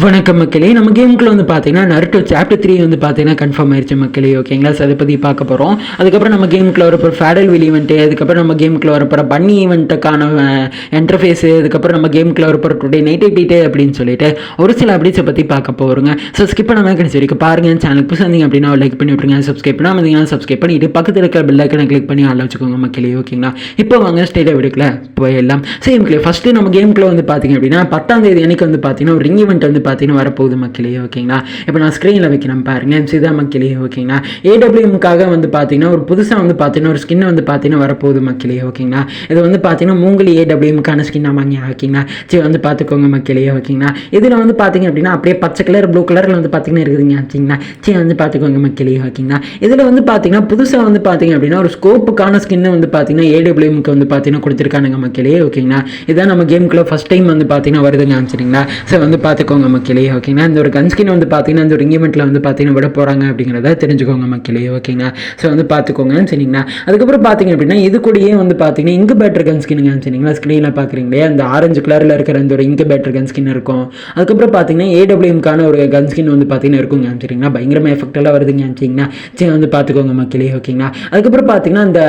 வணக்கம் மக்களே. நம்ம கேமுக்குள்ள வந்து பார்த்தீங்கன்னா நருட்டோ சாப்டர் 3 வந்து பார்த்தீங்கன்னா கன்ஃபார்ம் ஆயிடுச்சு மக்களே. ஓகேங்களா, ஸோ அதை பற்றி பார்க்க போகிறோம். அதுக்கப்புறம் நம்ம கேமுக்குள்ள வரப்போ ஃபேடல் வில் ஈவெண்ட்டு, அதுக்கப்புறம் நம்ம கேமுக்குள்ள வரப்போ பன்னி ஈவெண்ட்டுக்கான இன்டர்ஃபேஸு, அதுக்கப்புறம் நம்ம கேமுக்குள்ள வரப்போ டுடே நைட் அப்டேட்டு அப்படின்னு சொல்லிட்டு ஒரு சில அப்டேட்ஸை பற்றி பார்க்க போகிறோங்க. ஸோ ஸ்கிப் பண்ணாமல் கிடைச்சி வரைக்கும் பாருங்கள். சேனலுக்கு புதுசாக இருந்தீங்க அப்படின்னா லைக் பண்ணி விட்டுருங்க. சப்ஸ்கிரைப் பண்ணாமல் இருந்தீங்கன்னா சப்ஸ்கிரைப் பண்ணிட்டு பக்கத்தில் இருக்கிற பெல் ஐக்கனை கிளிக் பண்ணி ஆள் வச்சுக்கோங்க மக்களே. ஓகேங்களா, இப்போ வாங்க ஸ்டேட்டாக விடுக்கல போயிடலாம். சரி மக்களே, ஃபஸ்ட்டு நம்ம கேமுக்குள்ள வந்து பார்த்தீங்க அப்படின்னா 10ஆம் தேதி அன்னைக்கு வந்து பார்த்தீங்கன்னா ஒரு ரிங் ஈவெண்ட் வந்து பார்த்தீங்கன்னா வரப்போகுது மக்களே. ஓகேங்களா, இப்போ நான் ஸ்க்ரீனில் வைக்கிறேன் பாருங்க, எம்சிதான் மக்களே. ஓகேங்களா, ஏடபிள்யூஎம்காக வந்து பார்த்தீங்கன்னா ஒரு புதுசாக வந்து பார்த்தீங்கன்னா ஒரு ஸ்கின் வந்து பார்த்தீங்கன்னா வரப்போகுது மக்களே. ஓகேங்களா, இது வந்து பார்த்தீங்கன்னா மூங்கலி ஏடபிள்யூஎம்கான ஸ்கின் ஆமாங்க. ஓகேங்களா, சரி வந்து பார்த்துக்கோங்க மக்களே. ஓகேங்களா, இதில் வந்து பார்த்தீங்க அப்படின்னா அப்படியே பச்சை கலர் ப்ளூ கலரில் வந்து பார்த்தீங்கன்னா இருக்குதுங்க. சரிங்களா, சரி வந்து பார்த்துக்கோங்க மக்களே. ஓகேங்களா, இதில் வந்து பார்த்தீங்கன்னா புதுசாக வந்து பார்த்தீங்க அப்படின்னா ஒரு ஸ்கோப்புக்கான ஸ்கின்னு வந்து பார்த்தீங்கன்னா ஏடபிள்யூஎம்க்கு வந்து பார்த்தீங்கன்னா கொடுத்துருக்கானுங்க மக்களே. ஓகேங்களா, இதான் நம்ம கேமுக்குள்ள ஃபஸ்ட் டைம் வந்து பார்த்தீங்கன்னா வருதுங்க. சரிங்களா, ஸோ வந்து பார்த்துக்கோங்க மக்களே. ஓகேங்களா, இந்த ஒரு கன்ஸ்கின் வந்து பார்த்தீங்கன்னா இந்த ஒரு ஈவெண்ட்டில் வந்து பார்த்தீங்கன்னா விட போகிறாங்க அப்படிங்கிறத தெரிஞ்சுக்கோங்க மக்களே. ஓகேங்களா, ஸோ வந்து பார்த்துக்கோங்க. சரிங்களா, அதுக்கப்புறம் பார்த்தீங்க அப்படின்னா இது கூடயே வந்து பார்த்தீங்கன்னா இன்குபேட்டர் கன்ஸ்கின்னுங்க. சரிங்களா, ஸ்க்ரீனில் பார்க்குறீங்களே அந்த ஆரஞ்சு கலரில் இருக்கிற இந்த ஒரு இன்குபேட்டர் கன்ஸ்கின் இருக்கும். அதுக்கப்புறம் பார்த்தீங்கன்னா ஏடபிள்யூஎம்கான ஒரு கன்ஸ்கின் வந்து பார்த்தீங்கன்னா இருக்குங்க. சரிங்களா, பயங்கரமாக எஃபெக்டெல்லாம் வருதுங்க. சரிங்களா, சரி வந்து பார்த்துக்கோங்க மக்களே. ஓகேங்களா, அதுக்கப்புறம் பார்த்தீங்கன்னா இந்த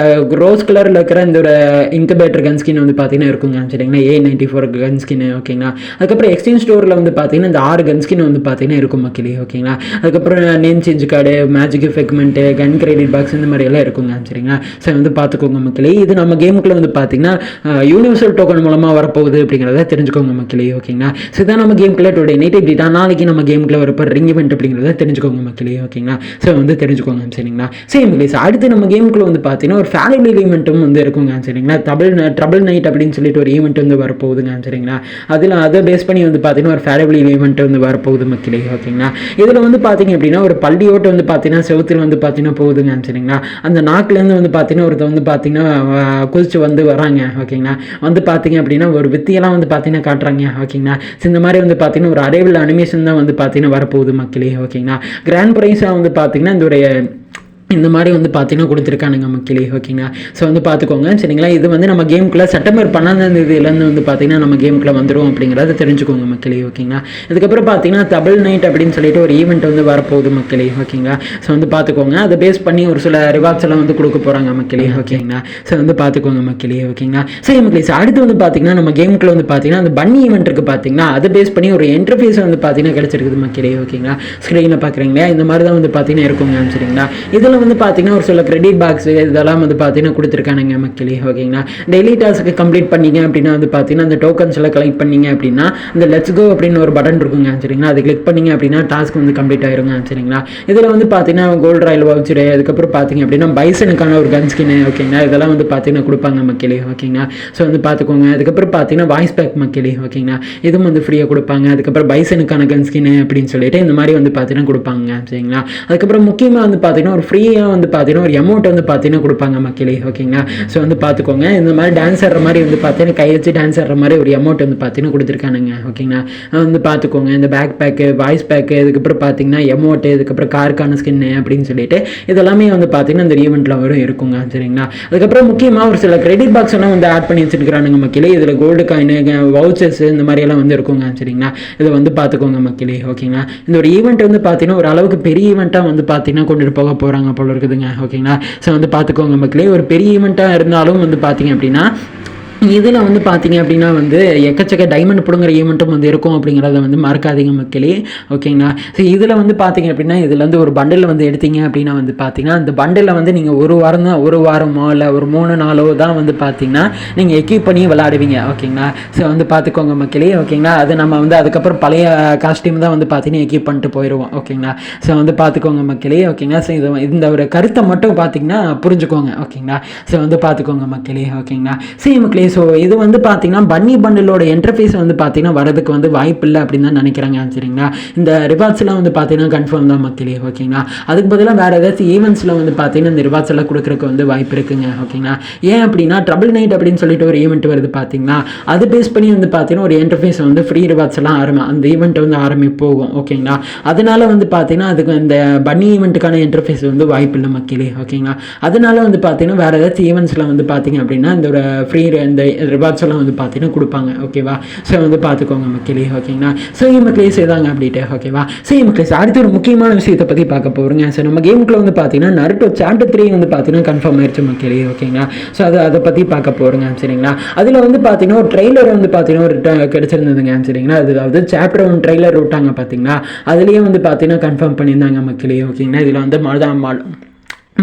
ரோஸ் கலரில் இருக்கிற இந்த ஒரு இன்குபேட்டர் கன்ஸ்கின் வந்து பார்த்தீங்கன்னா இருக்குங்க. சரிங்களா, A94 கன்ஸ்கின். ஓகேங்களா, அதுக்கப்புறம் எக்ஸ்சேஞ்ச் ஸ்டோரில் வந்து பார்த்தீங்கன்னா இந்த 6 கன்ஸ்கின் வந்து பார்த்தீங்கன்னா இருக்கும் மக்களே. ஓகேங்களா, அதுக்கப்புறம் நேம் சேஞ்ச் கார்டு, மேஜிக் எஃபெக்ட்மெண்ட்டு, கன் கிரெடிட் பாக்ஸ் இந்த மாதிரி எல்லாம் இருக்குங்க. சரிங்களா, ஸோ வந்து பார்த்துக்கோங்க மக்களே. இது நம்ம கேமுக்குள்ள வந்து பார்த்தீங்கன்னா யூனிவர்சல் டோக்கன் மூலமாக வரப்போகுது அப்படிங்கிறத தெரிஞ்சுக்கோங்க மக்களே. ஓகேங்களா, ஸோ இதான் நம்ம கேமுக்குள்ள டுடே நைட் அப்டேட்டா நாளைக்கு நம்ம கேமுக்குள்ள வரப்போ ரிங் ஈவெண்ட் அப்படிங்கிறத தெரிஞ்சுக்கோங்க மக்களே. ஓகேங்களா, ஸோ வந்து தெரிஞ்சுக்கோங்க. சரிங்களா, சரி மக்களே, அடுத்து நம்ம கேமுக்குள்ள வந்து பார்த்தீங்கன்னா ஒரு ஃபேமிலி ஈவெண்ட்டும் வந்து இருக்குங்க. சரிங்களா, ட்ரபிள் நைட் அப்படின்னு சொல்லிட்டு ஒரு ஈவெண்ட் வந்து வரப்போகுதுங்க. சரிங்களா, அதில் அதை பேஸ் பண்ணி வந்து பார்த்தீங்கன்னா ஒரு ஃபேமிலி ஈவெண்ட் வந்து வரப்போகுது மக்களே. ஓகேங்களா, இதில் வந்து பார்த்தீங்க அப்படின்னா ஒரு பள்ளியோட்டு வந்து பார்த்தீங்கன்னா செவுத்தில் வந்து பார்த்தீங்கன்னா போகுதுங்க. சரிங்களா, அந்த நாக்குலேருந்து வந்து பார்த்தீங்கன்னா ஒருத்தர் வந்து பார்த்தீங்கன்னா குதிச்சு வந்து வராங்க. ஓகேங்களா, வந்து பார்த்தீங்க அப்படின்னா ஒரு வித்தியெல்லாம் வந்து பார்த்தீங்கன்னா காட்டுறாங்க. ஓகேங்களா, இந்த மாதிரி வந்து பார்த்தீங்கன்னா ஒரு அரைவில் அனிமேஷன் தான் வந்து பார்த்தீங்கன்னா வரப்போகுது மக்களே. ஓகேங்களா, கிராண்ட் ப்ரைஸாக வந்து பார்த்தீங்கன்னா இந்த மாதிரி வந்து பார்த்தீங்கன்னா கொடுத்துருக்கானுங்க மக்களே. ஓகேங்களா, ஸோ வந்து பார்த்துக்கோங்க. சரிங்களா, இது வந்து நம்ம கேமுக்குள்ளே செப்டம்பர் 12ஆம் தேதியிலேருந்து வந்து பார்த்தீங்கன்னா நம்ம கேமுக்குள்ளே வந்துடும் அப்படிங்கிறத தெரிஞ்சுக்கோங்க மக்களே. ஓகேங்களா, இதுக்கப்புறம் பார்த்தீங்கன்னா டபுள் நைட் அப்படின்னு சொல்லிட்டு ஒரு ஈவெண்ட் வந்து வரப்போகுது மக்களே. ஓகேங்களா, ஸோ வந்து பார்த்துக்கோங்க. அதை பேஸ் பண்ணி ஒரு சில ரிவார்ட்ஸ் எல்லாம் வந்து கொடுக்க போகிறாங்க மக்களே. ஓகேங்களா, ஸோ வந்து பார்த்துக்கோங்க மக்களே. ஓகேங்களா, சரி மக்களே, அடுத்து வந்து பார்த்தீங்கன்னா நம்ம கேமுக்குள்ளே வந்து பார்த்தீங்கன்னா அந்த பன்னி ஈவெண்ட் இருக்குது பார்த்தீங்கன்னா அதை பேஸ் பண்ணி ஒரு இன்டர்ஃபேஸ் வந்து பார்த்தீங்கன்னா கிடச்சிருக்குது மக்களே. ஓகேங்களா, ஸ்க்ரீனில் பார்க்குறீங்களா இந்த மாதிரி தான் வந்து பார்த்தீங்கன்னா இருக்குங்க. சரிங்களா, இதில் வந்து பார்த்தீங்கன்னா ஒரு சில கிரெடிட் பாக்ஸ் இதெல்லாம் வந்து பார்த்தீங்கன்னா கொடுத்துருக்கானுங்க மக்களே. ஓகேங்களா, டெய்லி டாஸ்க்கு கம்ப்ளீட் பண்ணீங்க அப்படின்னா வந்து பார்த்தீங்கன்னா அந்த டோக்கன்ஸ் எல்லாம் கலெக்ட் பண்ணீங்க அப்படின்னா இந்த லெட்ஸ் கோ அப்படின்னு ஒரு பட்டன் இருக்குங்க. சரிங்களா, அதை கிளிக் பண்ணீங்க அப்படின்னா டாஸ்க் வந்து கம்ப்ளீட் ஆயிருங்க. சரிங்களா, இதில் வந்து பார்த்தீங்கன்னா கோல்டு ராயல் வவுச்சரு, அதுக்கப்புறம் பார்த்தீங்க அப்படின்னா பைசனுக்கான ஒரு கன் ஸ்கின். ஓகேங்களா, இதெல்லாம் வந்து பார்த்தீங்கன்னா கொடுப்பாங்க மக்களே. ஓகேங்களா, ஸோ வந்து பார்த்துக்கோங்க. அதுக்கப்புறம் பார்த்தீங்கன்னா வாய்ஸ் பேக் மக்களே. ஓகேங்களா, இதுவும் வந்து ஃப்ரீயாக கொடுப்பாங்க. அதுக்கப்புறம் பைசனுக்கான கன் ஸ்கின் அப்படின்னு சொல்லிட்டு இந்த மாதிரி வந்து பார்த்தீங்கன்னா கொடுப்பாங்க. சரிங்களா, அதுக்கப்புறம் முக்கியமாக வந்து பார்த்தீங்கன்னா ஒரு ஃப்ரீயாக வந்து பார்த்தீங்கன்னா ஒரு அமௌண்ட் வந்து பார்த்தீங்கன்னா கொடுப்பாங்க மக்களே. ஓகேங்களா, ஸோ வந்து பார்த்துக்கோங்க. இந்த மாதிரி டான்ஸ் ஆடுற மாதிரி வந்து பார்த்தீங்கன்னா கை வச்சு டான்ஸ் ஆடுற மாதிரி ஒரு அமௌண்ட் வந்து பார்த்தீங்கன்னா கொடுத்துருக்கானுங்க. ஓகேங்களா, வந்து பார்த்துக்கோங்க. இந்த பேக் பேக்கு, வாய்ஸ் பேக்கு, இதுக்கப்புறம் பார்த்தீங்கன்னா அமௌண்ட்டு, இதுக்கப்புறம் காருக்கான ஸ்கின்னு அப்படின்னு சொல்லிட்டு இதெல்லாமே வந்து பார்த்தீங்கன்னா இந்த ஈவெண்ட்டில் வரும் இருக்குங்க. சரிங்களா, அதுக்கப்புறம் முக்கியமாக ஒரு சில கிரெடிட் பாக்ஸ் எல்லாம் வந்து ஆட் பண்ணி வச்சுருக்கானுங்க மக்களே. இதில் கோல்டு காயின், வவுச்சர்ஸ் இந்த மாதிரி எல்லாம் வந்து இருக்குங்க. சரிங்களா, இதை வந்து பார்த்துக்கோங்க மக்களே. ஓகேங்களா, இந்த ஒரு ஈவெண்ட் வந்து பார்த்தீங்கன்னா ஒரு அளவுக்கு பெரிய ஈவெண்ட்டாக வந்து பார்த்தீங்கன்னா கொண்டுட்டு போக போகிறாங்க போல இருக்குதுங்க. ஓகேங்களா, ஸோ வந்து பார்த்துக்கோங்க மக்களே. ஒரு பெரிய ஈவெண்ட்டாக இருந்தாலும் வந்து பார்த்தீங்க அப்படின்னா இதில் வந்து பார்த்தீங்க அப்படின்னா வந்து எக்கச்சக்க டைமண்ட் பிடுங்குற ஈவெண்ட்டும் வந்து இருக்கும் அப்படிங்கிறத வந்து மறக்காதீங்க மக்களே. ஓகேங்களா, ஸோ இதில் வந்து பார்த்தீங்க அப்படின்னா இதில் வந்து ஒரு பண்டில் வந்து எடுத்தீங்க அப்படின்னா வந்து பார்த்தீங்கன்னா அந்த பண்டிலில் வந்து நீங்கள் ஒரு வாரமோ இல்லை ஒரு 3 நாளோ தான் வந்து பார்த்தீங்கன்னா நீங்கள் எக்யூப் பண்ணி விளையாடுவீங்க. ஓகேங்களா, ஸோ வந்து பார்த்துக்கோங்க மக்களே. ஓகேங்களா, அது நம்ம வந்து அதுக்கப்புறம் பழைய காஸ்டியூம் தான் வந்து பார்த்தீங்கன்னா எக்யூப் பண்ணிட்டு போயிடுவோம். ஓகேங்களா, ஸோ வந்து பார்த்துக்கோங்க மக்களே. ஓகேங்களா, ஸோ இந்த ஒரு கருத்தை மட்டும் பார்த்தீங்கன்னா புரிஞ்சுக்கோங்க. ஓகேங்களா, ஸோ வந்து பார்த்துக்கோங்க மக்களே. ஓகேங்களா, சரி மக்களே, ஸோ இது வந்து பார்த்தீங்கன்னா பன்னி பண்டிலோட இன்டர்ஃபேஸ் வந்து பார்த்தீங்கன்னா வரதுக்கு வந்து வாய்ப்பு இல்லை அப்படின்னு தான் நினைக்கிறாங்க. சரிங்களா, இந்த ரிவார்ட்ஸ்லாம் வந்து பார்த்தீங்கன்னா கன்ஃபார்ம் தான் மக்களே. ஓகேங்களா, அதுக்கு பதிலாக வேறு ஏதாச்சும் ஈவெண்ட்ஸில் வந்து பார்த்தீங்கன்னா இந்த ரிவார்ட்ஸ் எல்லாம் கொடுக்குறதுக்கு வந்து வாய்ப்பு இருக்குங்க. ஓகேங்களா, ஏன் அப்படின்னா ட்ரபிள் நைட் அப்படின்னு சொல்லிட்டு ஒரு ஈவெண்ட் வருது பார்த்தீங்கன்னா அது பேஸ் பண்ணி வந்து பார்த்தீங்கன்னா ஒரு இன்டர்ஃபேஸ் வந்து ஃப்ரீ ரிவார்ட்ஸ் எல்லாம் அந்த ஈவெண்ட் வந்து போகும். ஓகேங்களா, அதனால வந்து பார்த்தீங்கன்னா அதுக்கு இந்த பன்னி ஈவெண்ட்டுக்கான இன்டர்ஃபேஸ் வந்து வாய்ப்பு இல்லை மக்களே. ஓகேங்களா, அதனால வந்து பார்த்தீங்கன்னா வேறு ஏதாச்சும் ஈவெண்ட்ஸில் வந்து பார்த்தீங்க அப்படின்னா இந்த ஒரு ஃப்ரீ இந்த அந்த ரிவார்ட்ஸ் எல்லாம் வந்து பார்த்தீங்கன்னா கொடுப்பாங்க. ஓகேவா? ஸோ வந்து பார்த்துக்கோங்க மக்களே. ஓகேங்களா? ஸோ மக்களே செய்தாங்க அப்படின்ட்டு. ஓகேவா? ஸோ மக்களே அடுத்து ஒரு முக்கியமான விஷயத்தை பற்றி பார்க்க போகிறோங்க. ஸோ நம்ம கேமுக்குள்ள வந்து பார்த்தீங்கன்னா நருட்டோ சாப்டர் 3 வந்து பார்த்தீங்கன்னா கன்ஃபார்ம் ஆயிடுச்சு மக்களே. ஓகேங்களா? ஸோ அதை பற்றி பார்க்க போகிறோங்க. சரிங்களா? அதில் வந்து பார்த்தீங்கன்னா ஒரு ட்ரெய்லர் வந்து பார்த்தீங்கன்னா ஒரு கிடைச்சிருந்ததுங்க. சரிங்களா? அதாவது சாப்டர் 1 ட்ரெய்லர் விட்டாங்க பார்த்தீங்களா, அதுலேயே வந்து பார்த்தீங்கன்னா கன்ஃபார்ம் பண்ணியிருந்தாங்க மக்களே. ஓகேங்களா? இதில் வந்து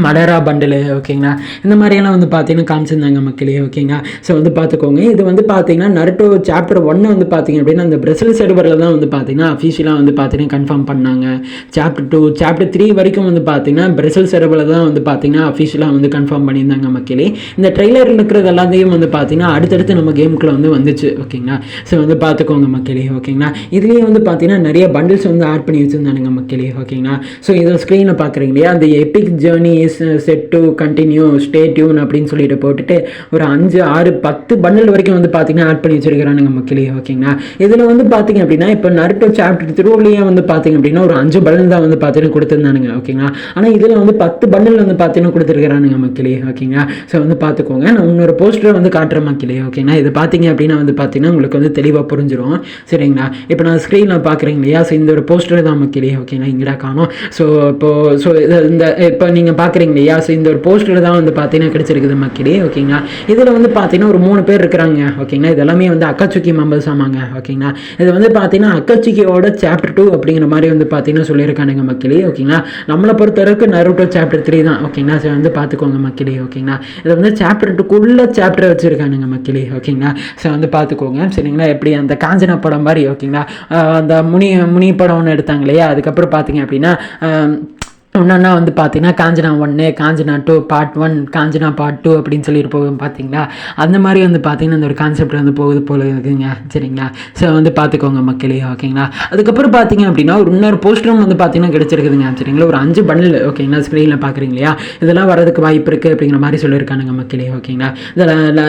மடரா பண்டிலு, ஓகேங்களா, இந்த மாதிரியெல்லாம் வந்து பார்த்தீங்கன்னா காமிச்சிருந்தாங்க மக்களே. ஓகேங்களா? ஸோ வந்து பார்த்துக்கோங்க. இது வந்து பார்த்தீங்கன்னா நருட்டோ சாப்டர் 1 வந்து பார்த்தீங்க அப்படின்னா அந்த பிரசில் சர்வரில் தான் வந்து பார்த்தீங்கன்னா அஃபிஷியலாக வந்து பார்த்தீங்கன்னா கன்ஃபார்ம் பண்ணாங்க. சாப்டர் 2 சாப்டர் 3 வரைக்கும் வந்து பார்த்தீங்கன்னா பிரசில் சர்வரில் தான் வந்து பார்த்தீங்கன்னா அஃபிஷியலாக வந்து கன்ஃபார்ம் பண்ணியிருந்தாங்க மக்களே. இந்த ட்ரெய்லரில் இருக்கிறது எல்லாத்தையும் வந்து பார்த்தீங்கன்னா அடுத்தடுத்து நம்ம கேமுக்குள்ளே வந்து வந்துச்சு. ஓகேங்களா? ஸோ வந்து பார்த்துக்கோங்க மக்களே. ஓகேங்களா? இதுலேயே வந்து பார்த்தீங்கன்னா நிறைய பண்டில்ஸ் வந்து ஆட் பண்ணி வச்சுருந்தானுங்க மக்களே. ஓகேங்களா? ஸோ இதை ஸ்க்ரீனில் பார்க்குறீங்க இல்லையா, அந்த Epic journey set to continue stay tune அப்படின்னு சொல்லிட்டு போட்டுட்டு ஒரு 5 6 10 பண்டல் வரைக்கும் வந்து பார்த்தீங்கன்னா ஆட் பண்ணி வச்சிருக்கிறானுங்க மக்களே. ஓகேங்களா? இதில் வந்து பார்த்தீங்க அப்படின்னா இப்போ நருட்டோ சாப்டர் 3 வந்து பார்த்தீங்க அப்படின்னா ஒரு 5 பண்டல் தான் வந்து பார்த்தீங்கன்னா கொடுத்துருந்தானுங்க. ஓகேங்களா? ஆனால் இதில் வந்து 10 பண்டல் வந்து பார்த்தீங்கன்னா கொடுத்துருக்கிறானுங்க மக்களே. ஓகேங்களா? ஸோ வந்து பார்த்துக்கோங்க. நான் இன்னொரு போஸ்டரை வந்து காட்டுறேன் மக்களே. ஓகேங்களா? இது பார்த்தீங்க அப்படின்னா வந்து பார்த்தீங்கன்னா உங்களுக்கு வந்து தெளிவாக புரிஞ்சிடும். சரிங்களா? இப்போ நான் ஸ்க்ரீனில் பார்க்குறீங்க இல்லையா, ஸோ இந்த ஒரு போஸ்டர் தான் மக்களே. ஓகேங்களா? இங்கடா காணும். ஸோ இந்த இப்போ நீங்கள் பார்க்குறீங்க இல்லையா, ஸோ இந்த ஒரு போஸ்டர் தான் வந்து பார்த்தீங்கன்னா கிடைச்சிருக்குது மக்களே. ஓகேங்களா? இதில் வந்து பார்த்தீங்கன்னா ஒரு 3 பேர் இருக்கிறாங்க. ஓகேங்களா? இது எல்லாமே வந்து அக்காச்சுக்கி மெம்பர்ஸ் ஆமாங்க. ஓகேங்களா? இது வந்து பார்த்தீங்கன்னா அக்காச்சுக்கியோட சாப்டர் 2 அப்படிங்கிற மாதிரி வந்து பார்த்தீங்கன்னா சொல்லியிருக்கானுங்க மக்களே. ஓகேங்களா? நம்மளை பொறுத்தவரைக்கும் நருட்டோ சாப்டர் 3 தான். ஓகேங்களா? ஸோ வந்து பார்த்துக்கோங்க மக்களே. ஓகேங்களா? இதை வந்து சாப்டர் 2க்குள்ள சாப்டர் வச்சுருக்கானுங்க மக்களே. ஓகேங்களா? ஸோ வந்து பார்த்துக்கோங்க. சரிங்களா? எப்படி அந்த காஞ்சனா படம் மாதிரி. ஓகேங்களா? அந்த முனி படம் ஒன்று எடுத்தாங்க இல்லையா, அதுக்கப்புறம் பார்த்தீங்க அப்படின்னா ஒன்றா வந்து பார்த்தீங்கன்னா காஞ்சனா 1, காஞ்சனா 2 பார்ட் 1, காஞ்சனா பார்ட் 2 அப்படின்னு சொல்லிட்டு போகும் பார்த்தீங்களா, அந்த மாதிரி வந்து பார்த்தீங்கன்னா இந்த ஒரு கான்செப்ட் வந்து போகுது போல இருக்குங்க. சரிங்களா? ஸோ வந்து பார்த்துக்கோங்க மக்களே. ஓகேங்களா? அதுக்கப்புறம் பார்த்தீங்க அப்படின்னா ஒரு இன்னொரு போஸ்டரும் வந்து பார்த்தீங்கன்னா கிடைச்சிருக்குதுங்க. சரிங்களா? ஒரு 5 பண்டில். ஓகேங்களா? ஸ்க்ரீனில் பார்க்குறீங்க இல்லையா, இதெல்லாம் வரதுக்கு வாய்ப்பு இருக்குது அப்படிங்கிற மாதிரி சொல்லியிருக்கானுங்க மக்களே. ஓகேங்களா?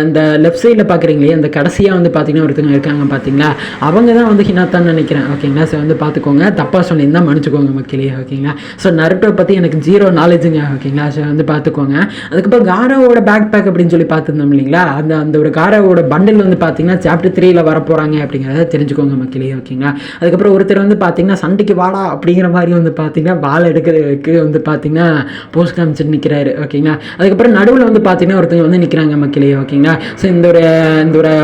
இந்த லெஃப்ட் சைடில் பார்க்குறீங்க இல்லையா, இந்த கடைசியாக வந்து பார்த்தீங்கன்னா ஒருத்தவங்க இருக்காங்க பார்த்தீங்களா, அவங்க தான் வந்து ஹினாத்தான்னு நினைக்கிறேன். ஓகேங்களா? ஸோ வந்து பார்த்துக்கோங்க, தப்பாக சொன்னிருந்தால் மன்னிச்சுக்கோங்க மக்களே. ஓகேங்களா? ஸோ நருட்டோ பற்றி எனக்கு 0 நாலேஜுங்க. ஓகேங்களா? ஸோ வந்து பார்த்துக்கோங்க. அதுக்கப்புறம் காராவோட பேக் பேக் அப்படின்னு சொல்லி பார்த்துருந்தோம் இல்லைங்களா, அந்த ஒரு காராவோட பண்டில் வந்து பார்த்தீங்கன்னா சாப்டர் 3 வரப்போகிறாங்க அப்படிங்கிறத தெரிஞ்சுக்கோங்க மக்களே. ஓகேங்களா? அதுக்கப்புறம் ஒருத்தர் வந்து பார்த்தீங்கன்னா சண்டைக்கு வாடா அப்படிங்கிற மாதிரி வந்து பார்த்தீங்கன்னா வாழை எடுக்கிறதுக்கு வந்து பார்த்தீங்கன்னா போஸ்ட் காமிச்சிட்டு நிற்கிறாரு. ஓகேங்களா? அதுக்கப்புறம் நடுவில் வந்து பார்த்தீங்கன்னா ஒருத்தங்க வந்து நிற்கிறாங்க மக்களே. ஓகேங்களா? ஸோ இந்த ஒரு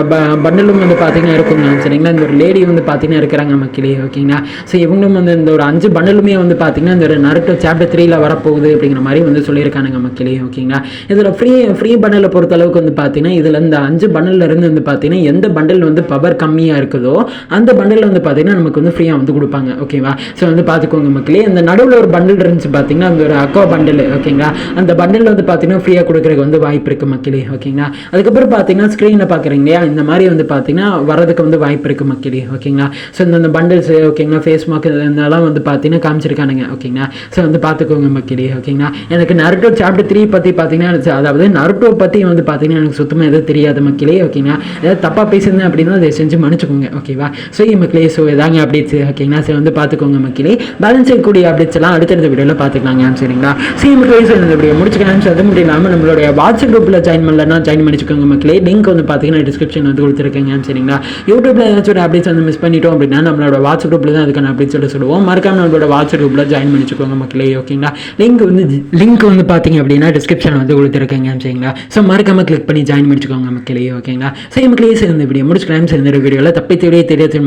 பண்டலும் வந்து பார்த்தீங்கன்னா இருக்குங்க. சரிங்களா? இந்த ஒரு லேடி வந்து பார்த்தீங்கன்னா இருக்கிறாங்க மக்களே. ஓகேங்களா? ஸோ இவங்களும் வந்து இந்த ஒரு 5 பண்டலுமே வந்து பார்த்தீங்கன்னா இந்த ஒரு நருட்டோ சாப்டர் 3 வரப்போகுது அப்படிங்கிற மாதிரி வந்து சொல்லியிருக்கானுங்க மக்களே. ஓகேங்களா? இதில் ஃப்ரீ பண்டலை பொறுத்த அளவுக்கு வந்து பார்த்தீங்கன்னா இதில் இந்த 5 பண்டலில் இருந்து வந்து பார்த்தீங்கன்னா எந்த பண்டல் வந்து பவர் கம்மியாக இருக்குதோ அந்த பண்டல் வந்து பார்த்தீங்கன்னா நமக்கு வந்து ஃப்ரீயாக வந்து கொடுப்பாங்க. ஓகேவா? ஸோ வந்து பார்த்துக்கோங்க மக்களே. இந்த நடுவில் ஒரு பண்டல் இருந்துச்சு பார்த்தீங்கன்னா அந்த ஒரு அக்கா பண்டல். ஓகேங்களா? அந்த பண்டல் வந்து பார்த்தீங்கன்னா ஃப்ரீயாக கொடுக்குறதுக்கு வந்து வாய்ப்பு இருக்குது மக்களே. ஓகேங்களா? அதுக்கப்புறம் பார்த்தீங்கன்னா ஸ்க்ரீனில் பார்க்குறீங்க இல்லையா, இந்த மாதிரி வந்து பார்த்தீங்கன்னா வரதுக்கு வந்து வாய்ப்பு இருக்குது மக்களே. ஓகேங்களா? ஸோ இந்த பண்டல்ஸ் ஓகேங்களா, ஃபேஸ் மார்க் இதெல்லாம் வந்து பார்த்தீங்கன்னா காமிச்சிருக்கானுங்க. ஓகேங்களா? ஸோ வந்து பார்த்துக்கோங்க மக்களே. ஓகேங்களா? எனக்கு நருட்டோ சாப்டர் 3 பற்றி பார்த்தீங்கன்னா அதாவது நருட்டோ பற்றி வந்து பார்த்தீங்கன்னா எனக்கு சுத்தமாக எதுவும் தெரியாத மக்களே. ஓகேங்களா? ஏதாவது தப்பாக பேசுனேன் அப்படின்னா அதை செஞ்சு மன்னிச்சுக்கோங்க. ஓகேவா? ஸோ மக்களே, ஸோ இதாங்க அப்டேட்ஸ். ஓகேங்களா? ஸோ வந்து பார்த்துக்கோங்க மக்களே. பேலன்ஸ் செய்யக்கூடிய அப்டேட்ஸ் எல்லாம் அடுத்தடுத்த வீடியோவில் பார்த்துக்கலாங்க. சரிங்களா? மக்களே, ஸோ இந்த வீடியோ முடிச்சுக்கலாம். ஸோ அது மட்டும் இல்லாமல் நம்மளுடைய வாட்ஸ்அப் குரூப்பில் ஜாயின் பண்ணலன்னா ஜாயின் பண்ணிச்சுக்கோங்க மக்களே. லிங்க் வந்து பார்த்தீங்கன்னா டிஸ்கிரிப்ஷன் வந்து கொடுத்துருக்கேங்க. சரிங்களா? யூடியூப்ல ஏதாச்சும் ஒரு அப்டேட்ஸ் வந்து மிஸ் பண்ணிட்டோம் அப்படின்னா நம்மளோட வாட்ஸ்அப் குரூப்பில் தான் அதுக்கான அப்டேட்ஸ் சொல்லுவோம். மறக்காம நம்மளோட வாட்ஸ்அப் குரூப்பில் ஜாயின் பண்ணிச்சுக்கோங்க மக்களே. ஓகேங்களா? லிங்க் வந்து பார்த்தீங்க அப்படின்னா டிஸ்கிரிப்ஷன் வந்து கொடுத்துருக்கேங்க. சரிங்களா? ஸோ மறக்காம கிளிக் பண்ணி ஜாயின் பண்ணிச்சுக்கோங்க மக்களே. ஓகேங்களா? ஸோ மக்களே, சேர்ந்த வீடியோ முடிச்சுக்கலாம். சேர்ந்த வீடியோவில் தப்பி தெரியாது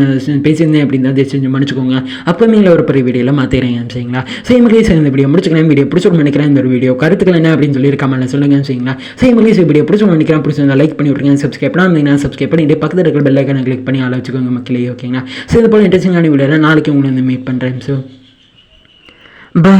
பேசியிருந்தேன் அப்படின்னு தான் செஞ்சு மன்னிச்சுக்கோங்க. அப்போமே ஒரு பெரிய வீடியோவில் மாற்றிடுறேன். சரிங்களா? ஸோ மக்களே, சேர்ந்த வீடியோ முடிச்சுக்கலாம். வீடியோ பிடிச்சோன்னு நினைக்கிறேன். இந்த ஒரு வீடியோ கருத்துக்கள் என்ன அப்படின்னு சொல்லியிருக்காமல் சொல்லுங்க. சரிங்களா? ஸோ மக்களே, வீடியோ பிடிச்சோன்னு நினைக்கிறேன். பிடிச்சிருந்தா லைக் பண்ணி விட்டுருங்க. சப்ஸ்கிரைப் பண்ணால் சப்ஸ்கிரைப் பண்ணிட்டு பக்கத்தில் இருக்கிற பெல் ஐக்கானை கிளிக் பண்ணி ஆள வச்சுக்கோங்க மக்களே. ஓகேங்களா? ஸோ இது போல இன்ட்ரெஸ்டிங்கான வீடியோவில் நாளைக்கு உங்களை வந்து மீட் பண்ணுறேன். So by.